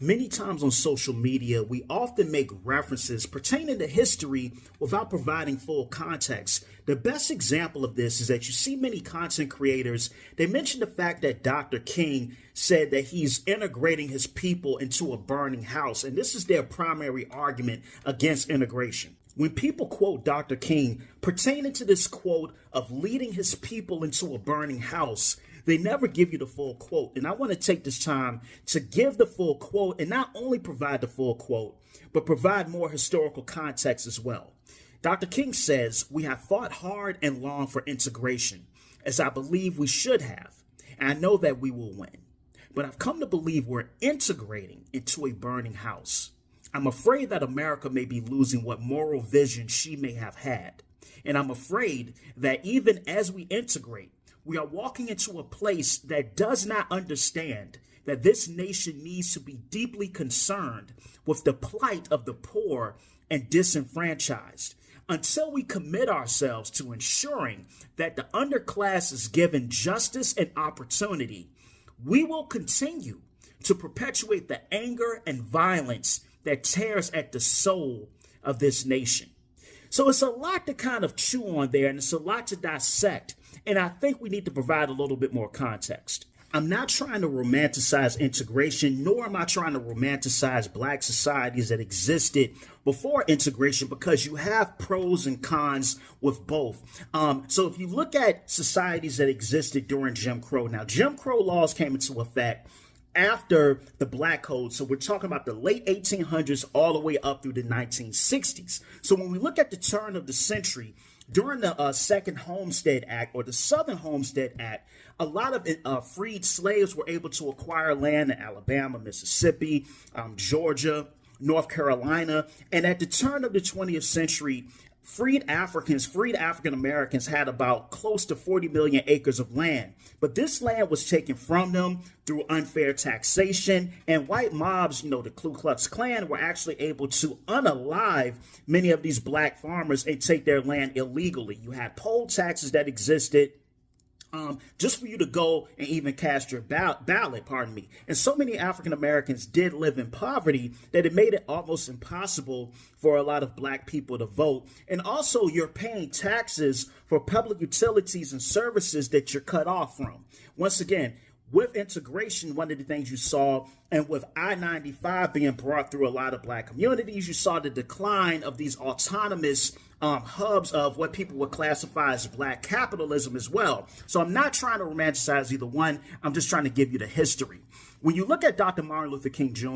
Many times on social media, we often make references pertaining to history without providing full context. The best example of this is that you see many content creators, they mention the fact that Dr. King said that he's integrating his people into a burning house, and this is their primary argument against integration. When people quote Dr. King pertaining to this quote of leading his people into a burning house, they never give you the full quote. And I want to take this time to give the full quote and not only provide the full quote, but provide more historical context as well. Dr. King says, "We have fought hard and long for integration, as I believe we should have. And I know that we will win. But I've come to believe we're integrating into a burning house. I'm afraid that America may be losing what moral vision she may have had. And I'm afraid that even as we integrate, we are walking into a place that does not understand that this nation needs to be deeply concerned with the plight of the poor and disenfranchised. Until we commit ourselves to ensuring that the underclass is given justice and opportunity, we will continue to perpetuate the anger and violence that tears at the soul of this nation." So it's a lot to kind of chew on there, and it's a lot to dissect. And I think we need to provide a little bit more context. I'm not trying to romanticize integration, nor am I trying to romanticize Black societies that existed before integration, because you have pros and cons with both. So if you look at societies that existed during Jim Crow, now Jim Crow laws came into effect after the Black Code. So we're talking about the late 1800s all the way up through the 1960s. So when we look at the turn of the century, during the Second Homestead Act, or the Southern Homestead Act, a lot of freed slaves were able to acquire land in Alabama, Mississippi, Georgia, North Carolina. And at the turn of the 20th century, freed African Americans had about close to 40 million acres of land. But this land was taken from them through unfair taxation, and white mobs, the Ku Klux Klan, were actually able to unalive many of these Black farmers and take their land illegally. You had poll taxes that existed just for you to go and even cast your ballot, And so many African Americans did live in poverty that it made it almost impossible for a lot of Black people to vote. And also, you're paying taxes for public utilities and services that you're cut off from. Once again, with integration, one of the things you saw, and with I-95 being brought through a lot of Black communities, you saw the decline of these autonomous hubs of what people would classify as Black capitalism as well. So I'm not trying to romanticize either one. I'm just trying to give you the history. When you look at Dr. Martin Luther King Jr.,